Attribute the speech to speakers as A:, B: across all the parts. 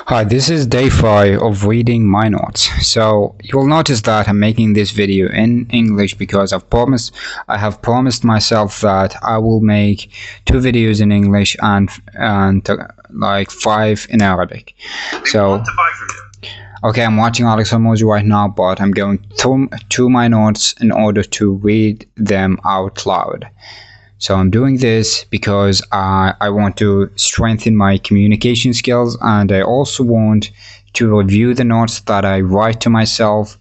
A: Hi, this is day 5 of reading my notes. So you'll notice that I'm making this video in English because I have promised myself that I will make 2 videos in English and like 5 in Arabic. So okay, I'm watching Alex Hormozi right now, but I'm going through my notes in order to read them out loud. So I'm doing this because I want to strengthen my communication skills, and I also want to review the notes that I write to myself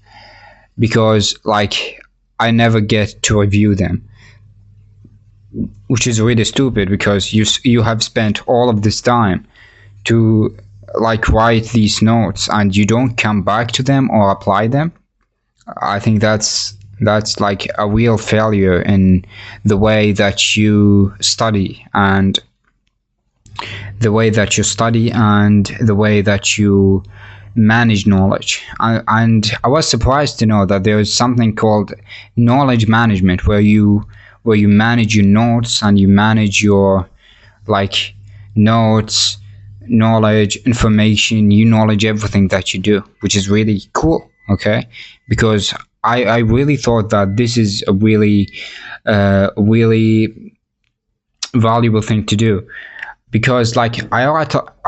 A: because I never get to review them, which is really stupid because you have spent all of this time to write these notes and you don't come back to them or apply them. I think that's like a real failure in the way that you study and the way that you manage knowledge. And I was surprised to know that there is something called knowledge management where you manage your notes and you manage your notes, knowledge, information, you knowledge everything that you do, which is really cool. Okay, because I really thought that this is a really valuable thing to do, because I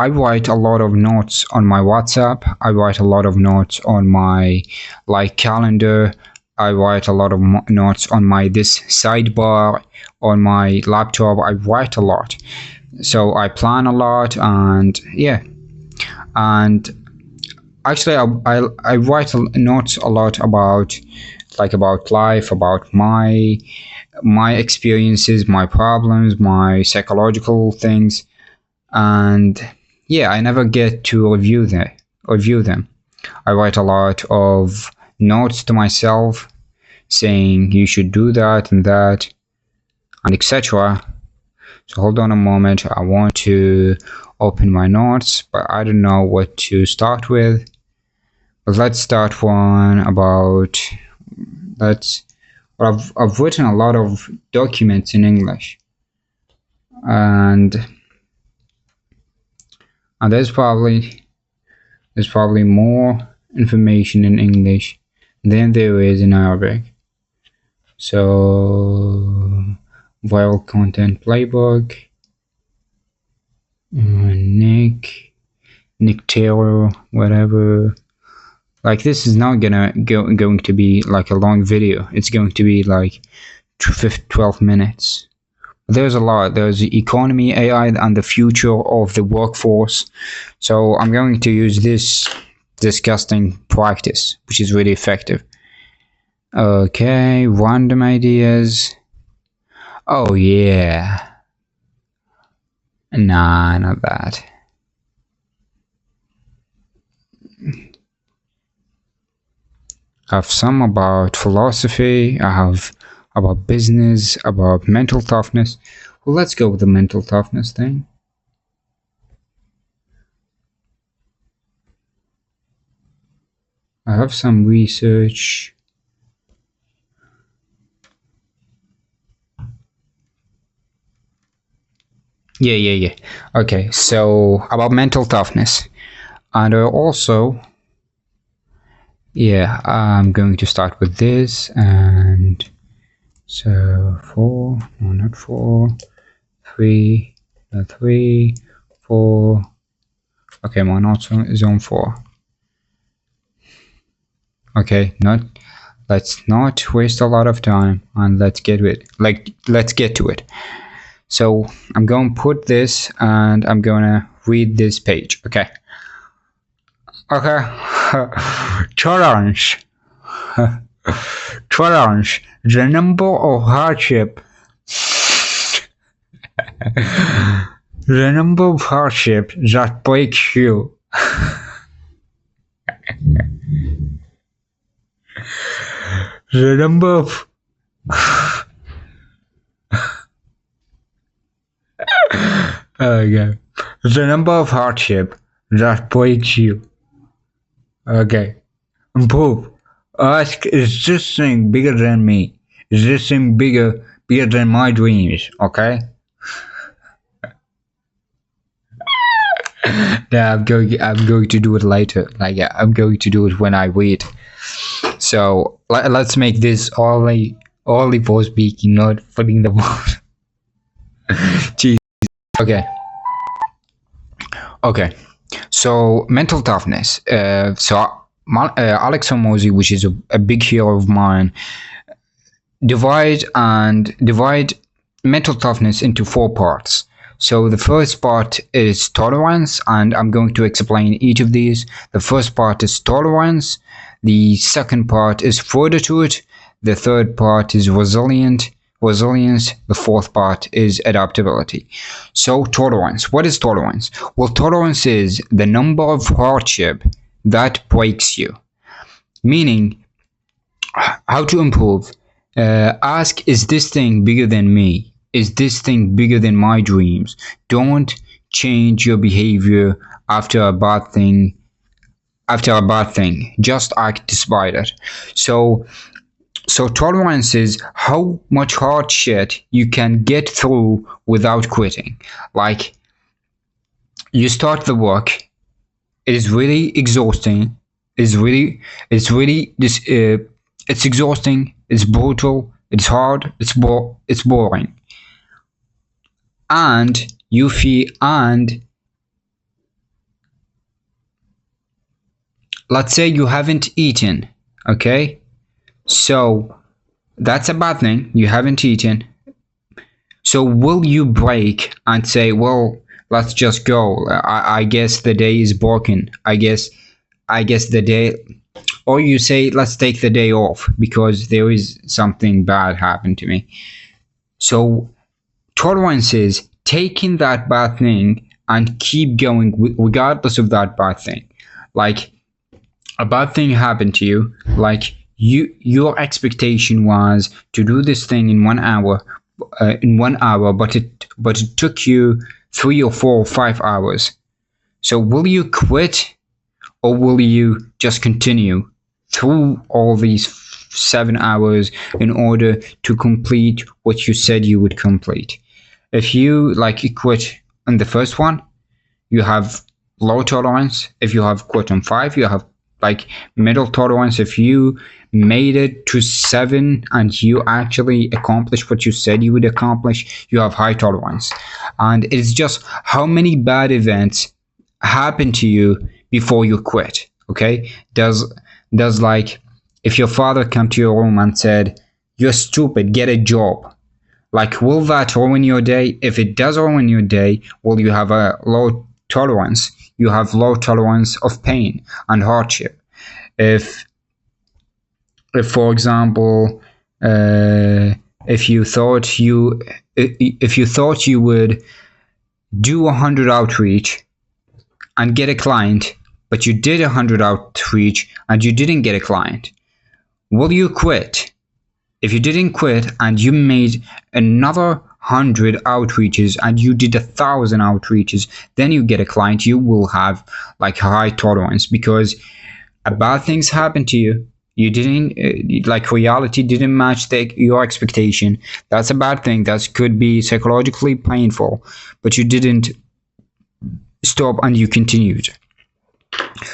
A: write a lot of notes on my WhatsApp. I write a lot of notes on my calendar. I write a lot of notes on my this sidebar on my laptop. I write a lot, so I plan a lot, and yeah, and actually I write notes a lot about life, about my experiences, my problems, my psychological things, and yeah, I never get to review them. I write a lot of notes to myself saying you should do that and that and etc. So hold on a moment, I want to open my notes, but I don't know what to start with. But let's start one about I've written a lot of documents in English, and there's probably more information in English than there is in Arabic. So viral content playbook, Nick Taylor, whatever. This is not going to be a long video. It's going to be 12 minutes. There's a lot. There's the economy, AI, and the future of the workforce. So I'm going to use this disgusting practice, which is really effective. Okay, random ideas. Oh yeah. Nah, not that. I have some about philosophy. I have about business, about mental toughness. Well, let's go with the mental toughness thing. I have some research. Yeah. Okay, so about mental toughness. And also, yeah, I'm going to start with this, and so 4, no, not 4, 3, 3, 4. Okay, my notes is on 4. Okay, let's not waste a lot of time, and let's get to it. So I'm going to put this, and I'm going to read this page. Okay. Challenge. Challenge. The number of hardship. The number of hardship that breaks you. The number of okay. The number of hardship that breaks you. Okay. Improve. Ask, is this thing bigger than me? Is this thing bigger than my dreams? Okay. No, I'm going to do it later. Like, yeah, I'm going to do it when I read. So let's make this only for speaking, not putting the word. Jeez. Okay. Okay. So mental toughness. Alex Hormozy, which is a big hero of mine, divide mental toughness into four parts. So the first part is tolerance, and I'm going to explain each of these. The first part is tolerance. The second part is fortitude. The third part is resilience. The fourth part is adaptability. So tolerance. What is tolerance? Well, tolerance is the number of hardship that breaks you. Meaning, how to improve. Ask, is this thing bigger than me? Is this thing bigger than my dreams? Don't change your behavior after a bad thing. Just act despite it. So tolerance is how much hard shit you can get through without quitting. Like, you start the work, it is really exhausting. It's exhausting. It's brutal. It's hard. It's boring. And let's say you haven't eaten. Okay, so that's a bad thing. You haven't eaten. So will you break and say, well, let's just go? I guess the day is broken. I guess the day, or you say, let's take the day off because there is something bad happened to me. So tolerance is taking that bad thing and keep going regardless of that bad thing. Like, a bad thing happened to you, like your expectation was to do this thing in 1 hour, but it took you 3 or 4 or 5 hours. So will you quit, or will you just continue through all these 7 hours in order to complete what you said you would complete? If you quit on the first one, you have low tolerance. If you have quit on 5, you have middle tolerance. If you made it to 7 and you actually accomplished what you said you would accomplish, you have high tolerance. And it's just how many bad events happen to you before you quit. Okay, does if your father come to your room and said, you're stupid, get a job, will that ruin your day? If it does ruin your day, well, you have a low tolerance. You have low tolerance of pain and hardship. If for example, if you thought you would do 100 outreach and get a client, but you did 100 outreach and you didn't get a client, will you quit? If you didn't quit and you made another 100 outreaches and you did 1,000 outreaches, then you get a client, you will have high tolerance, because bad things happen to you. You didn't reality didn't match your expectation. That's a bad thing. That could be psychologically painful, but you didn't stop and you continued.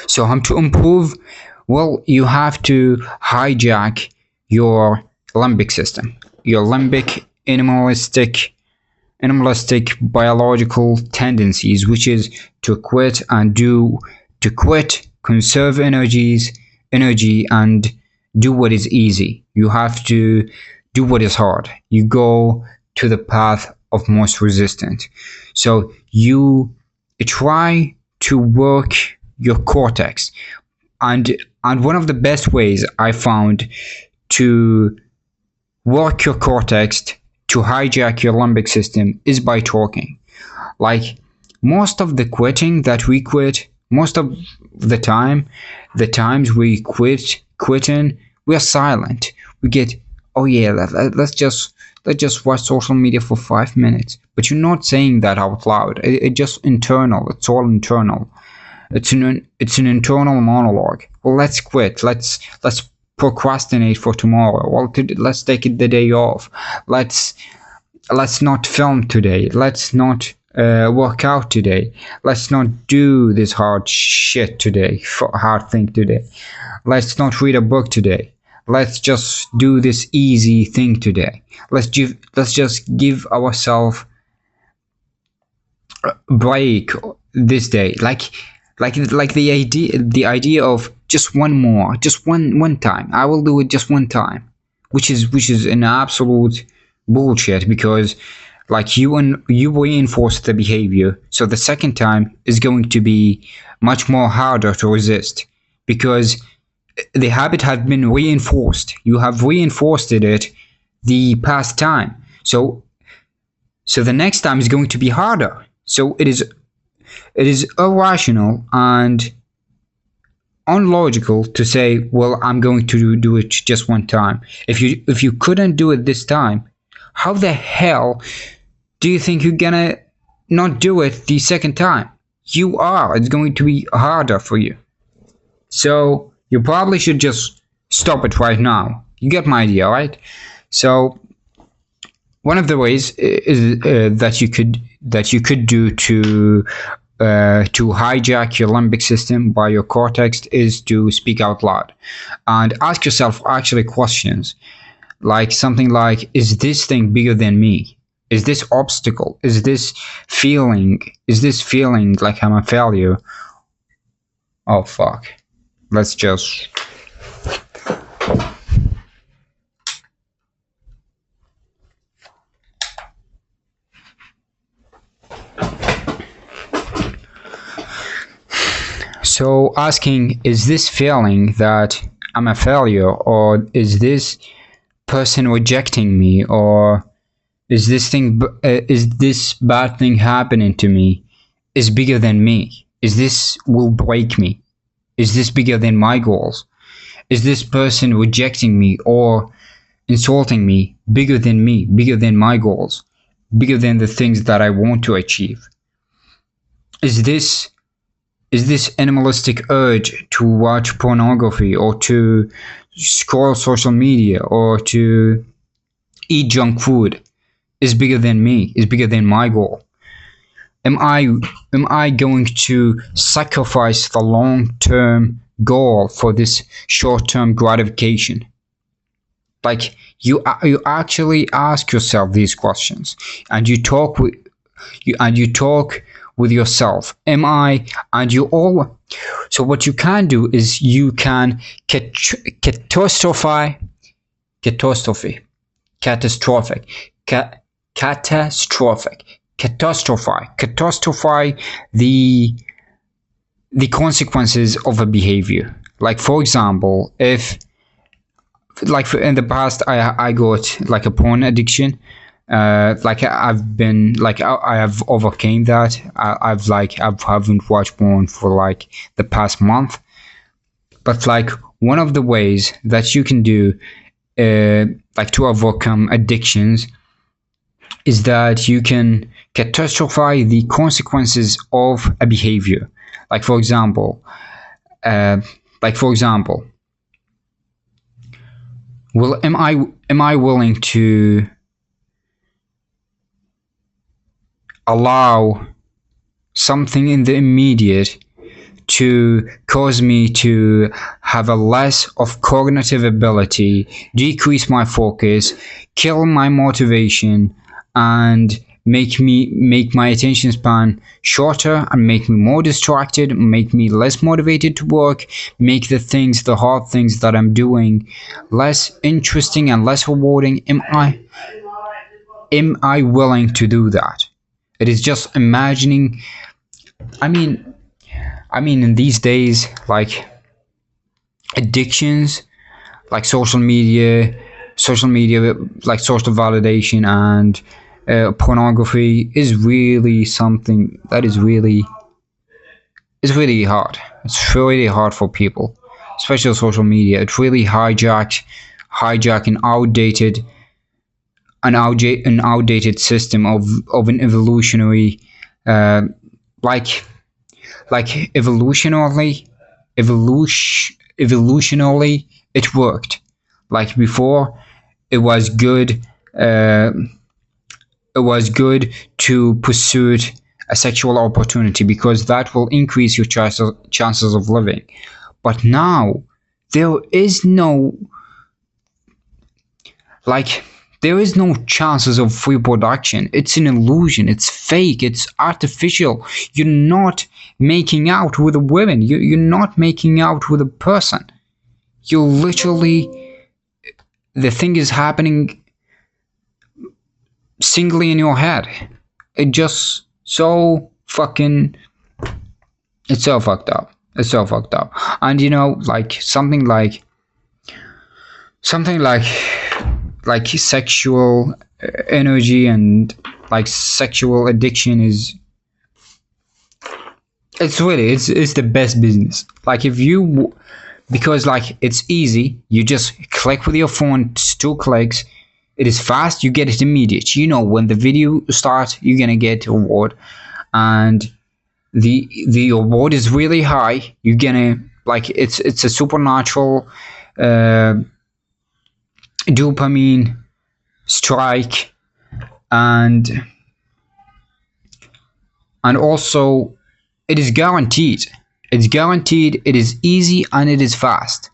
A: So how to improve? Well, you have to hijack your limbic system, your limbic animalistic biological tendencies, which is to quit, conserve energy, and do what is easy. You have to do what is hard. You go to the path of most resistance. So you try to work your cortex, and one of the best ways I found to work your cortex, to hijack your limbic system, is by talking. Most of the quitting that we quit, most of the times we quitting, we are silent. We get, oh yeah, let's just watch social media for 5 minutes. But you're not saying that out loud. It's just internal. It's all internal. It's an internal monologue. Well, let's quit. Let's procrastinate for tomorrow. Well, let's take the day off. Let's not film today. Let's not work out today. Let's not do this hard shit today, hard thing today. Let's not read a book today. Let's just do this easy thing today. Let's just give ourselves a break this day. Like the idea of just one more, just one time. I will do it just one time, which is an absolute bullshit, because like you reinforce the behavior, so the second time is going to be much more harder to resist, because the habit has been reinforced. You have reinforced it the past time, so the next time is going to be harder. So it is irrational and unlogical to say, well, I'm going to do it just one time. If you couldn't do it this time, how the hell do you think you're gonna not do it the second time? You are. It's going to be harder for you. So you probably should just stop it right now. You get my idea, right? So one of the ways is that you could do to hijack your limbic system by your cortex is to speak out loud and ask yourself actually questions, like something like, is this thing bigger than me? Is this obstacle? Is this feeling like I'm a failure? Oh fuck. Let's just So asking, is this feeling that I'm a failure, or is this person rejecting me, or is this bad thing happening to me is bigger than me? Is this will break me? Is this bigger than my goals? Is this person rejecting me or insulting me bigger than me, bigger than my goals, bigger than the things that I want to achieve? Is this animalistic urge to watch pornography or to scroll social media or to eat junk food is bigger than me, is bigger than my goal? Am I going to sacrifice the long-term goal for this short-term gratification? Like you actually ask yourself these questions, and you talk with yourself. Am I? And you all. So what you can do is you can catastrophize, catastrophic, catastrophize the consequences of a behavior. Like for example, if in the past I got like a porn addiction. Like I've been like I have overcame that. I haven't watched porn for like the past month. But like one of the ways that you can do like to overcome addictions is that you can catastrophize the consequences of a behavior. Like for example, uh, well, am I willing to allow something in the immediate to cause me to have a less of cognitive ability, decrease my focus, kill my motivation, and make my attention span shorter, and make me more distracted, make me less motivated to work, make the hard things that I'm doing less interesting and less rewarding? Am I willing to do that? It is just imagining. I mean, in these days, like addictions, like social media, like social validation and pornography is really something that is really hard. It's really hard for people, especially social media. It really hijack an outdated system of an evolutionary, uh, like evolutionally it worked. Like before, it was good. Uh, it was good to pursue a sexual opportunity, because that will increase your chances of living. But now there is no, like, there is no chances of reproduction. It's an illusion. It's fake. It's artificial. You're not making out with a woman. You're not making out with a person. You're literally, the thing is happening singly in your head. It just so fucking, it's so fucked up. It's so fucked up. And you know, like something like sexual energy and like sexual addiction is, it's really, it's the best business. Like if you, because like it's easy, you just click with your phone, it's 2 clicks, it is fast, you get it immediate. You know, when the video starts, you're gonna get a reward, and the reward is really high. You're gonna, like, it's a supernatural dopamine strike, and also it is guaranteed. It's guaranteed, it is easy, and it is fast.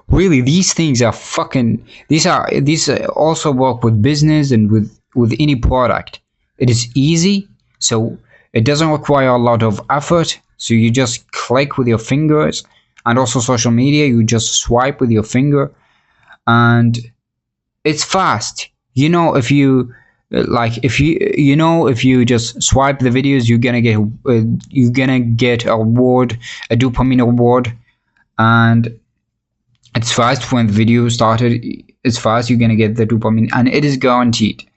A: Really, these things are fucking, these also work with business and with any product. It is easy, so it doesn't require a lot of effort, so you just click with your fingers. And also social media, you just swipe with your finger, and it's fast. You know, if you if you just swipe the videos, you're gonna get a reward, a dopamine reward. And it's fast. When the video started, it's fast, you're gonna get the dopamine, and it is guaranteed,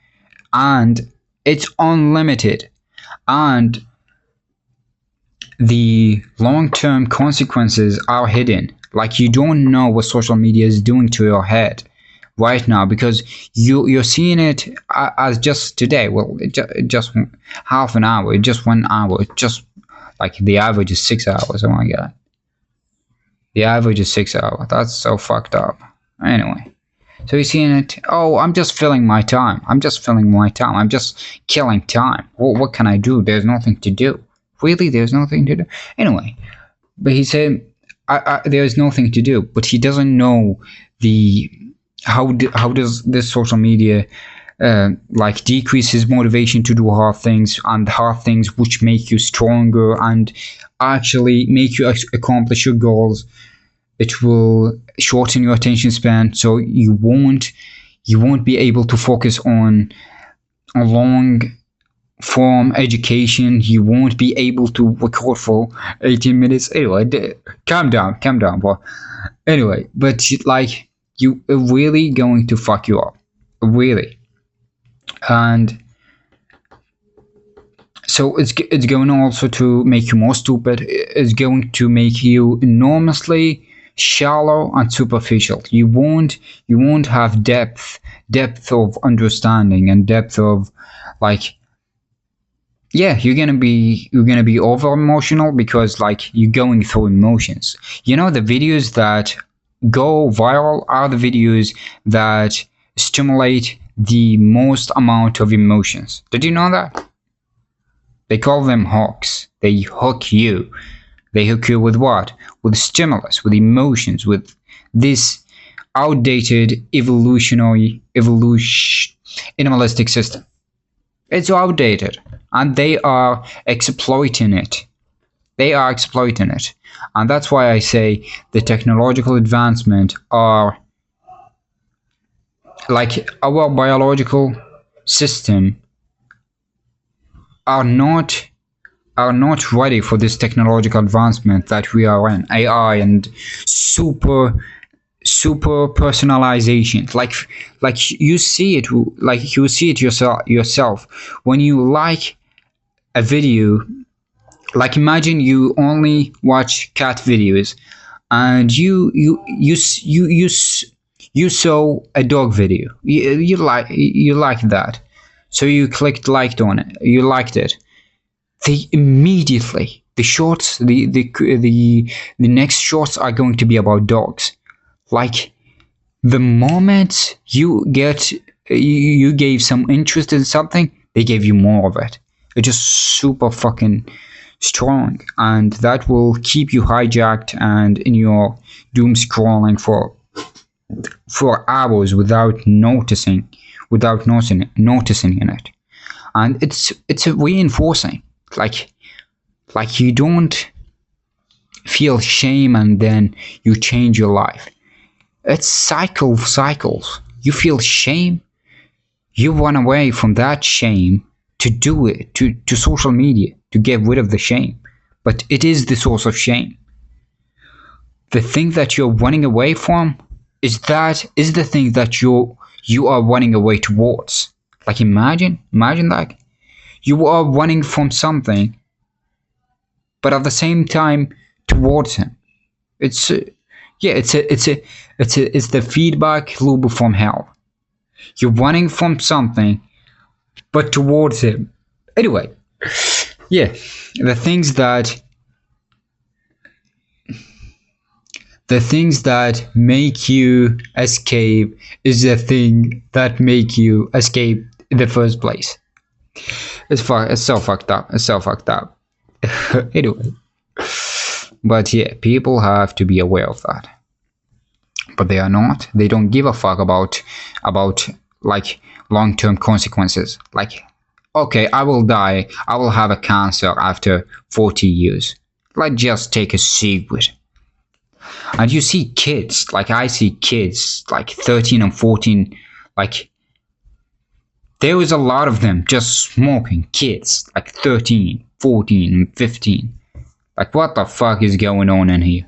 A: and it's unlimited. And the long-term consequences are hidden. Like, you don't know what social media is doing to your head right now, because you're seeing it as just today. Well, just half an hour, just 1 hour, just like the average is 6 hours. Oh my god, the average is 6 hours. That's so fucked up. Anyway, so you're seeing it. Oh, I'm just filling my time. I'm just killing time. Well, what can I do? There's nothing to do. Really, there's nothing to do. Anyway, but he said there's nothing to do, but he doesn't know how does this social media like decrease his motivation to do hard things, and hard things which make you stronger and actually make you accomplish your goals. It will shorten your attention span, so you won't be able to focus on a long form education. You won't be able to record for 18 minutes. Anyway, calm down, bro. Anyway, but like, you are really going to fuck you up, really. And so it's going also to make you more stupid. It's going to make you enormously shallow and superficial. You won't have depth of understanding and depth of, like, yeah, you're gonna be over emotional, because like you're going through emotions. You know, the videos that go viral are the videos that stimulate the most amount of emotions. Did you know that? They call them hooks. They hook you. They hook you with what? With stimulus, with emotions, with this outdated animalistic system. It's outdated, and they are exploiting it. And that's why I say the technological advancement are, like, our biological system are not ready for this technological advancement that we are in. AI and super personalization. Like you see it yourself when you like a video. Like, imagine you only watch cat videos, and you saw a dog video. You like that, so you liked on it. You liked it. They immediately, the shorts, the next shorts are going to be about dogs. Like, the moment you gave some interest in something, they gave you more of it. It's just super fucking strong, and that will keep you hijacked and in your doom scrolling for hours without noticing in it. And it's a reinforcing, like you don't feel shame and then you change your life. It's cycles. You feel shame, you run away from that shame to do it to social media to get rid of the shame, but it is the source of shame. The thing that you're running away from is the thing that you are running away towards. Like imagine that you are running from something, but at the same time towards him. It's yeah, it's the feedback loop from hell. You're running from something, but towards him. Anyway, yeah, the things that the things that make you escape is the thing that make you escape in the first place. It's so fucked up. It's so fucked up. Anyway, but yeah, people have to be aware of that. But they are not. They don't give a fuck about like long-term consequences. Like, okay, I will die. I will have a cancer after 40 years. Let's just take a secret. And you see kids, like I see kids, like 13 and 14, like there was a lot of them just smoking, kids, like 13, 14, and 15. Like, what the fuck is going on in here?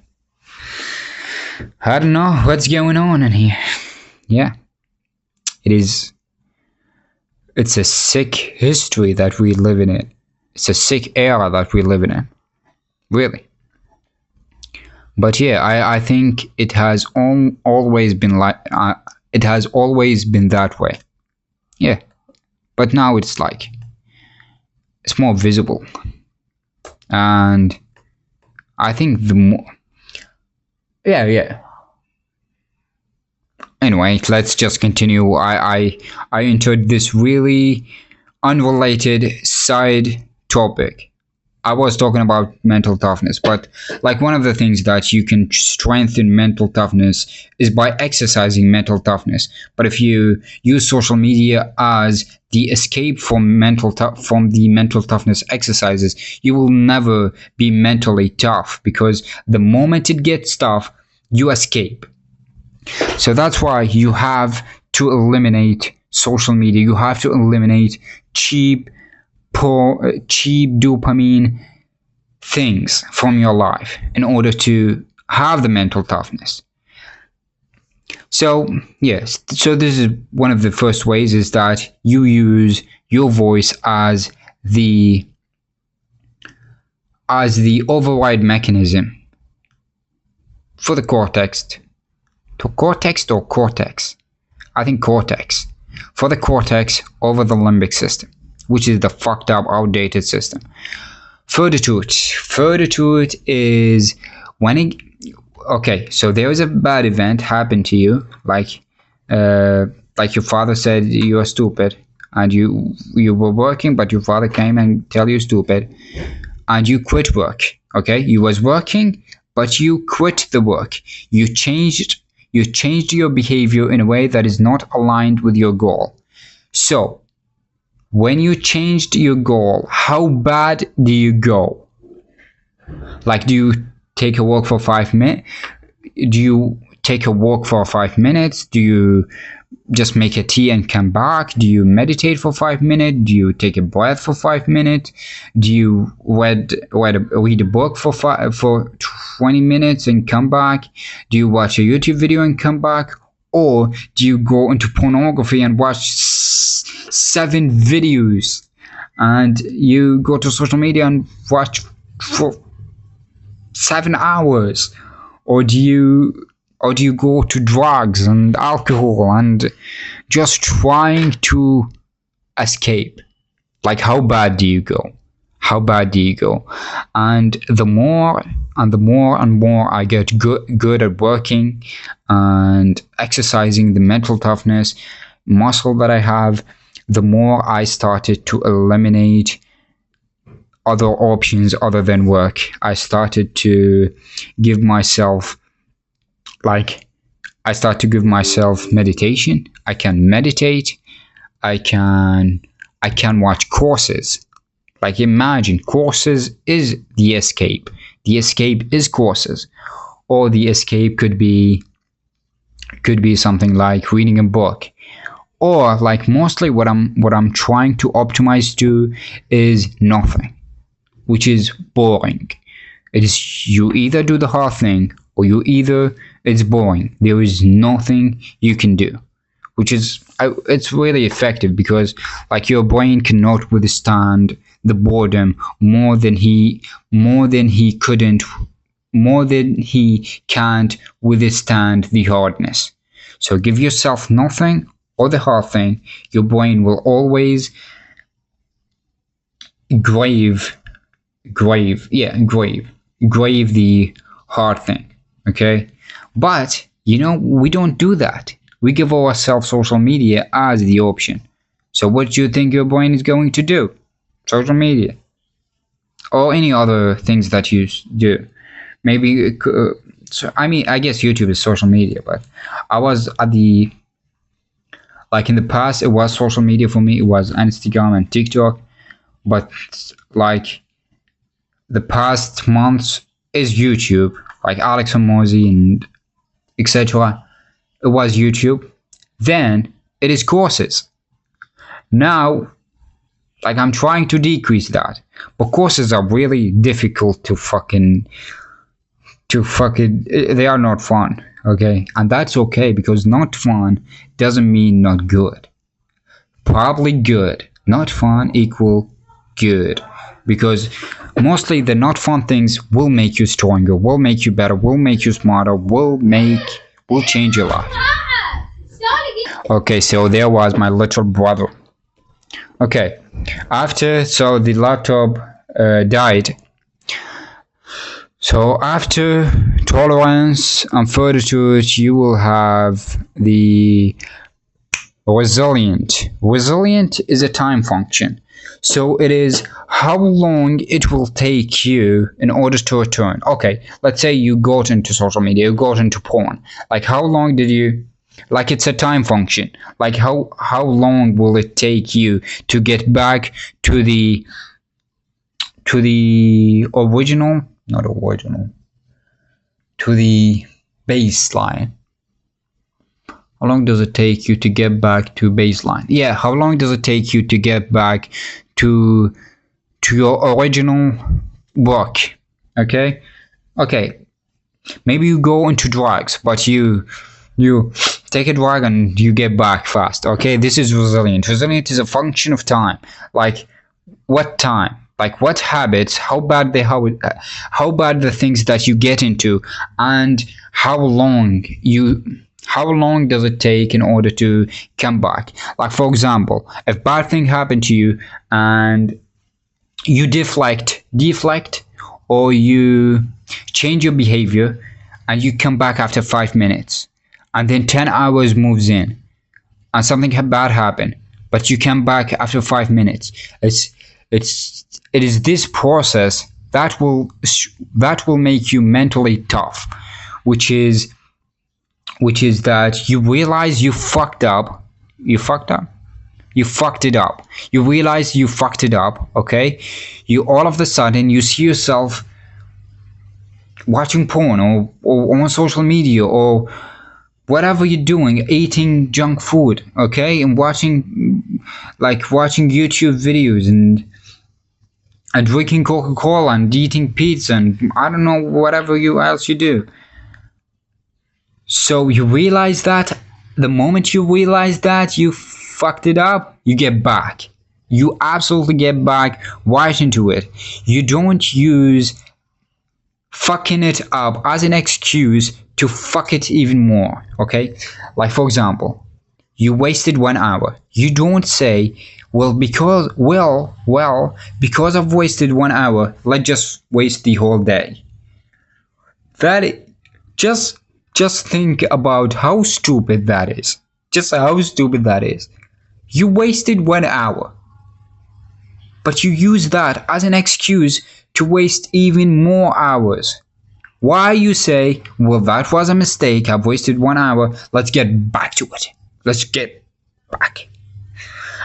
A: I don't know what's going on in here. Yeah, it's a sick history that we live in it. It's a sick era that we live in, really. But yeah, I think it has always been like it has always been that way. Yeah, but now it's like it's more visible, and I think the more yeah. Anyway, let's just continue. I entered this really unrelated side topic. I was talking about mental toughness, but like one of the things that you can strengthen mental toughness is by exercising mental toughness. But if you use social media as the escape from from the mental toughness exercises, you will never be mentally tough, because the moment it gets tough, you escape. So that's why you have to eliminate social media. You have to eliminate cheap dopamine things from your life in order to have the mental toughness. So yes, so this is one of the first ways, is that you use your voice as the override mechanism for the cortex. To cortex or cortex? I think cortex. For the cortex over the limbic system, which is the fucked up, outdated system. Further to it is when it, okay, so there was a bad event happened to you, like your father said you are stupid, and you were working, but your father came and tell you stupid, and you quit work. Okay, you was working, but you quit the work. You changed your behavior in a way that is not aligned with your goal. So when you changed your goal, how bad do you go? Like, do you take a walk for 5 minutes? Do you take a walk for 5 minutes? Do you just make a tea and come back? Do you meditate for 5 minutes? Do you take a breath for 5 minutes? Do you read a book for 20 minutes and come back? Do you watch a YouTube video and come back? Or do you go into pornography and watch 7 videos, and you go to social media and watch for 7 hours? Or do you go to drugs and alcohol and just trying to escape? Like, how bad do you go? And the more I get good at working and exercising the mental toughness muscle that I have, the more I started to eliminate other options other than work. I started to give myself like I start to give myself meditation. I can meditate. I can I can watch courses. Like imagine courses is the escape. The escape is courses. Or the escape could be something like reading a book. Or like mostly what I'm trying to optimize to is nothing, which is boring. It is you either do the hard thing or you either it's boring. There is nothing you can do, which is it's really effective because like your brain cannot withstand the boredom more than he can't withstand the hardness. So give yourself nothing or the hard thing. Your brain will always grave grave the hard thing. Okay, but we don't do that. We give ourselves social media as the option. So what do you think your brain is going to do? Social media or any other things that you do. Maybe so I mean I guess YouTube is social media, but I was at the like in the past it was social media for me. It was Instagram and TikTok, but like the past months is YouTube, like Alex Hormozy and etc. It was YouTube. Then it is courses. Now, like I'm trying to decrease that, but courses are really difficult to fucking. They are not fun. Okay, and that's okay because not fun doesn't mean not good. Probably good. Not fun equal good because mostly the not fun things will make you stronger, will make you better, will make you smarter, will change your life. Okay, so there was my little brother. Okay, after so the laptop died. So after tolerance and fortitude, you will have the resilient. Resilient is a time function. So it is how long it will take you in order to return. Okay, let's say you got into social media, you got into porn. Like how long did you like it's a time function. Like how long will it take you to get back to the original, not original, to the baseline? How long does it take you to get back to baseline? Yeah, how long does it take you to get back to your original work? Okay? Okay. Maybe you go into drugs, but you take a drug and you get back fast. Okay? This is resilient. Resilient is a function of time. Like what time? Like what habits, how bad the things that you get into, and how long does it take in order to come back? Like for example, if bad thing happened to you and you deflect, or you change your behavior and you come back after 5 minutes, and then 10 hours moves in and something bad happened, but you come back after 5 minutes. It is this process that will make you mentally tough, which is that you realize you fucked up. You fucked it up. You realize you fucked it up. Okay, you all of a sudden you see yourself watching porn or on social media or whatever you're doing, eating junk food. Okay, and watching YouTube videos and drinking Coca-Cola and eating pizza and I don't know whatever else you do. So you realize that the moment you realize that you fucked it up, you get back. You absolutely get back right into it. You don't use fucking it up as an excuse to fuck it even more. Okay? Like for example, you wasted 1 hour. You don't say, because I've wasted 1 hour, let's just waste the whole day. Just think about how stupid that is. Just how stupid that is. You wasted 1 hour. but you use that as an excuse to waste even more hours. Why you say, well, that was a mistake, I've wasted 1 hour, let's get back to it. Let's get back.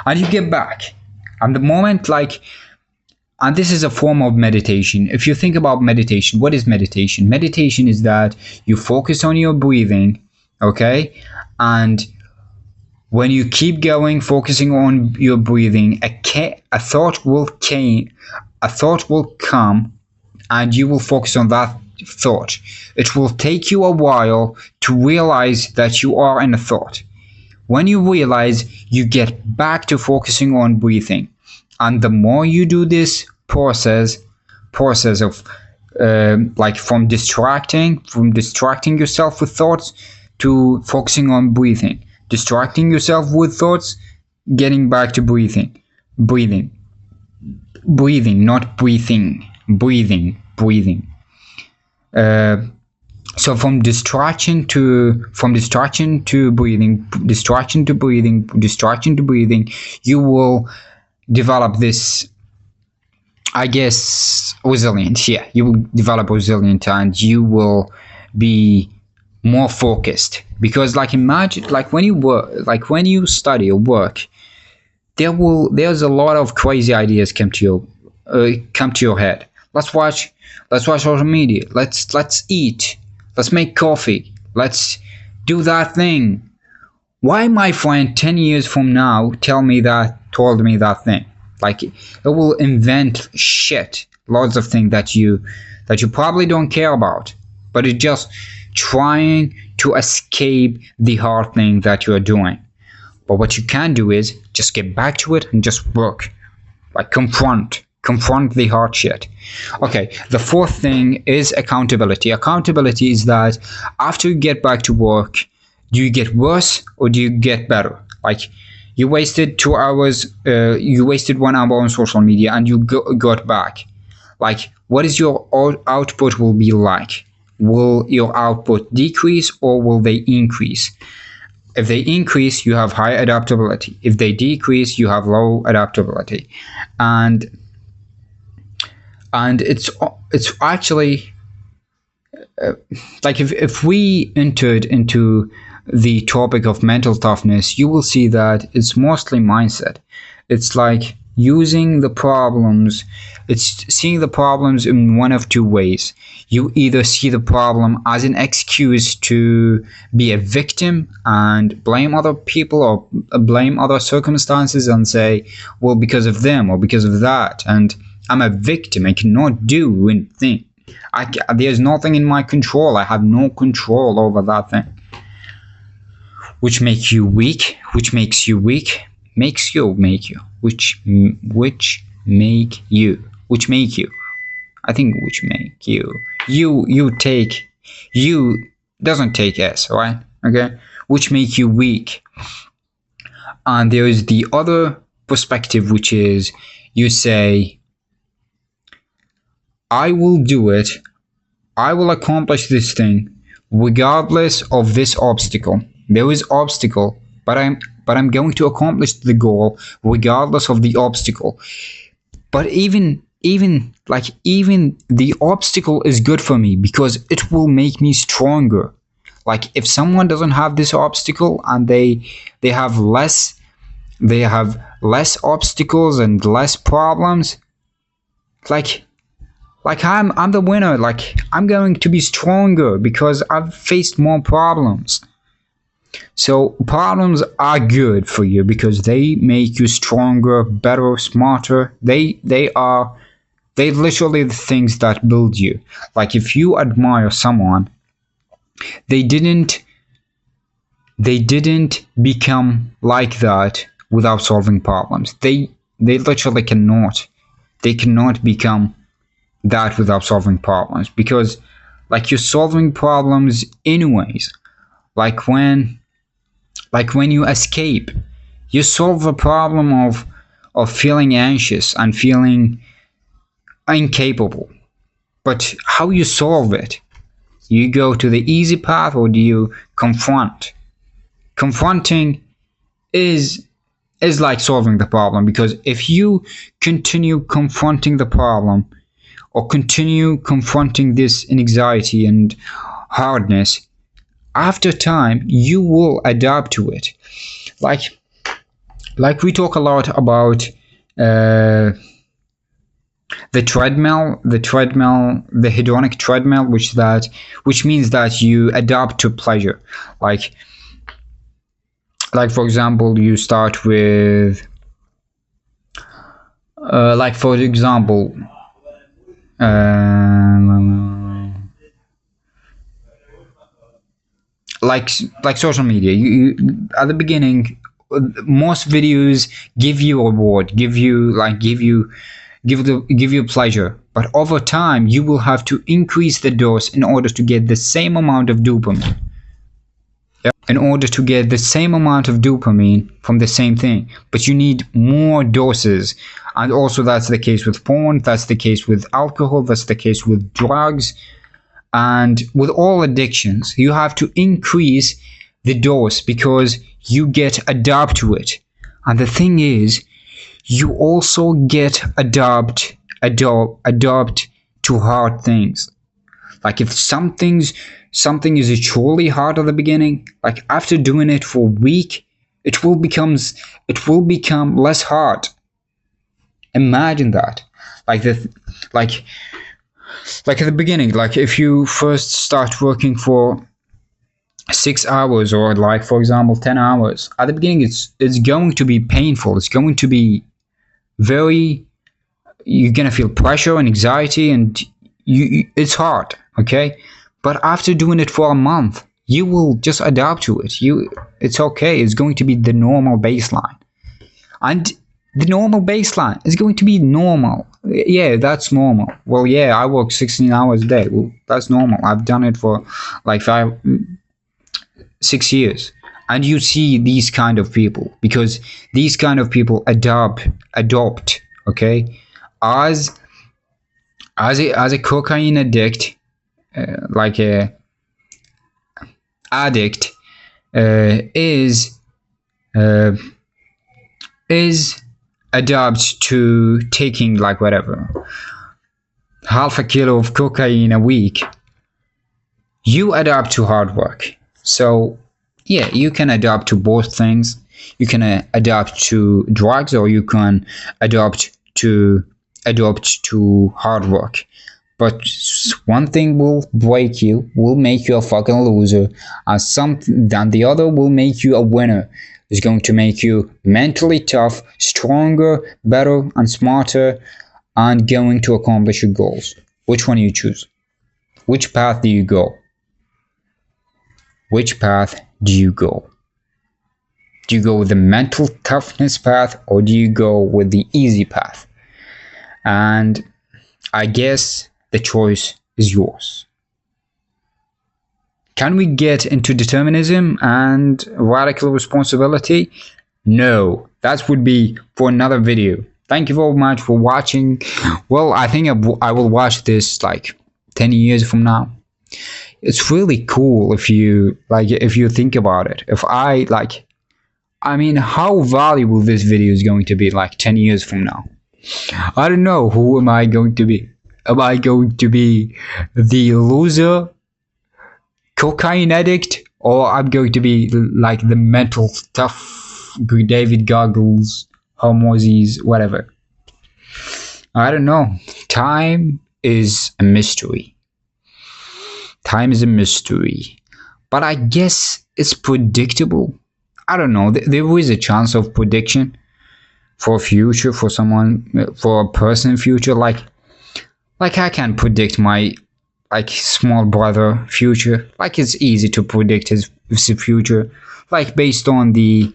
A: And you get back. And the moment, like, and this is a form of meditation. If you think about meditation, what is meditation? Meditation is that you focus on your breathing, okay? And when you keep going, focusing on your breathing, a thought will come, and you will focus on that thought. It will take you a while to realize that you are in a thought. When you realize, you get back to focusing on breathing. And the more you do this process of like from distracting yourself with thoughts to focusing on breathing, distracting yourself with thoughts, getting back to breathing, not breathing, breathing. So from distraction to breathing, you will develop this, I guess, resilience. Yeah, you will develop resilience, and you will be more focused. Because, like, imagine, like, when you work, like when you study or work, there's a lot of crazy ideas come to your head. Let's watch social media. Let's eat. Let's make coffee. Let's do that thing. Why my friend 10 years from now told me that thing? Like, it will invent shit, lots of things that you probably don't care about, but it's just trying to escape the hard thing that you're doing. But what you can do is just get back to it and just work. Like, confront the hard shit. Okay, the fourth thing is accountability. Accountability is that after you get back to work, do you get worse or do you get better? Like, you wasted 2 hours, you wasted 1 hour on social media, and you got back. Like, what is your output will be like? Will your output decrease or will they increase? If they increase, you have high adaptability. If they decrease, you have low adaptability. And it's actually like, if we entered into the topic of mental toughness, you will see that it's mostly mindset. It's like using the problems, it's seeing the problems in one of two ways. You either see the problem as an excuse to be a victim and blame other people or blame other circumstances and say, well, because of them or because of that, and I'm a victim, I cannot do anything. There's nothing in my control. I have no control over that thing. Which makes you weak, which make you. You doesn't take S, right? Okay? Which make you weak. And there is the other perspective, which is you say, I will do it. I will accomplish this thing regardless of this obstacle. There is obstacle, but I'm going to accomplish the goal regardless of the obstacle. But even the obstacle is good for me because it will make me stronger. Like, if someone doesn't have this obstacle and they have less obstacles and less problems, like I'm the winner. Like, I'm going to be stronger because I've faced more problems. So problems are good for you because they make you stronger, better, smarter. They literally the things that build you. Like, if you admire someone, they didn't become like that without solving problems. They literally cannot. They cannot become that without solving problems, because, like, you're solving problems anyways. Like when you escape, you solve the problem of feeling anxious and feeling incapable. But how you solve it? You go to the easy path or do you confront? Confronting is is like solving the problem, because if you continue confronting the problem or continue confronting this anxiety and hardness, after time you will adapt to it. like like we talk a lot about uh, the hedonic treadmill, which means that you adapt to pleasure. like for example, you start with like for example, like social media. You at the beginning, most videos give you a reward, give you pleasure, but over time you will have to increase the dose in order to get the same amount of dopamine. In order to get the same amount of dopamine from the same thing, but you need more doses. And also that's the case with porn, that's the case with alcohol, that's the case with drugs, and with all addictions. You have to increase the dose because you get adapt to it. And the thing is, you also get adopt to hard things. Like if something is truly hard at the beginning, like after doing it for a week, it will become less hard. Imagine that. Like at the beginning, like if you first start working for 6 hours, or like for example 10 hours, at the beginning it's going to be painful. It's going to be you're gonna feel pressure and anxiety, and it's hard, okay? But after doing it for a month, you will just adapt to it. It's okay. It's going to be the normal baseline, and the normal baseline is going to be normal. Yeah, that's normal. Well, yeah, I work 16 hours a day. Well, that's normal. I've done it for like 6 years. And you see these kind of people, because these kind of people adopt, okay? As a cocaine addict, like a addict, is adapt to taking like whatever, half a kilo of cocaine a week. You adapt to hard work. So yeah, you can adapt to both things. You can adapt to drugs, or you can adapt to hard work. But one thing will break you, will make you a fucking loser, and the other will make you a winner. It's going to make you mentally tough, stronger, better, and smarter, and going to accomplish your goals. Which one do you choose? Which path do you go? Which path do you go? Do you go with the mental toughness path, or do you go with the easy path? And I guess the choice is yours. Can we get into determinism and radical responsibility? No, that would be for another video. Thank you very much for watching. Well, I think I will watch this like 10 years from now. It's really cool if you think about it. How valuable this video is going to be like 10 years from now. I don't know, who am I going to be? Am I going to be the loser cocaine addict, or I'm going to be like the mental tough David Goggles, Hormozes, whatever? I don't know. Time is a mystery. Time is a mystery. But I guess it's predictable. I don't know. There is a chance of prediction for a future, for someone, for a person future. Like I can predict my small brother future. Like it's easy to predict his future. Like based on the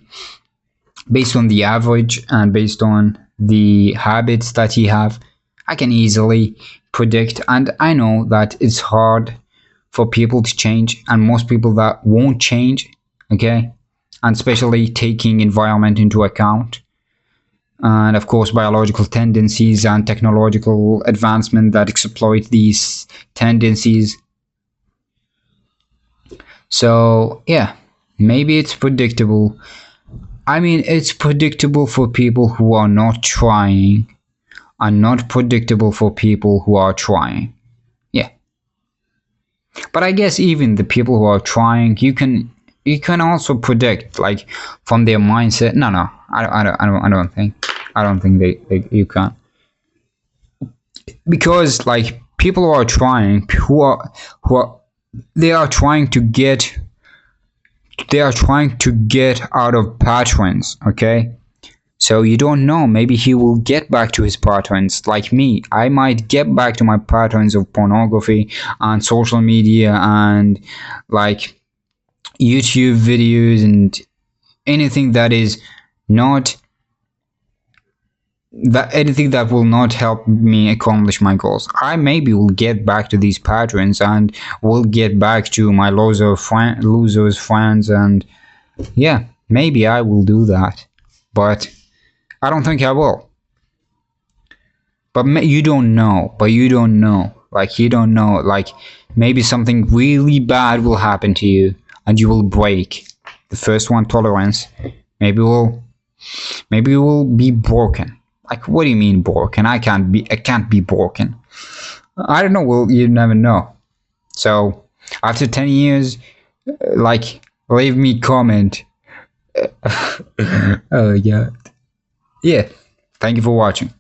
A: average and based on the habits that he have, I can easily predict. And I know that it's hard for people to change, and most people that won't change, okay? And especially taking environment into account, and of course biological tendencies and technological advancement that exploit these tendencies. So yeah, maybe it's predictable, I mean, it's predictable for people who are not trying, and not predictable for people who are trying. Yeah. But I guess even the people who are trying, you can also predict, like, from their mindset. No, no, I don't think you can, because like people who are trying, who are they are trying to get out of patterns. Okay, so you don't know. Maybe he will get back to his patterns. Like me, I might get back to my patterns of pornography and social media and like YouTube videos and anything that is not that anything that will not help me accomplish my goals. I maybe will get back to these patterns and will get back to my losers friends, and yeah, maybe I will do that, but I don't think I will. But you don't know. But you don't know. Like you don't know. Like maybe something really bad will happen to you, and you will break the first one, tolerance. Maybe will be broken. Like, what do you mean broken? I can't be broken. I don't know. Well, you never know. So after 10 years, like, leave me comment. Oh yeah. Yeah. Thank you for watching.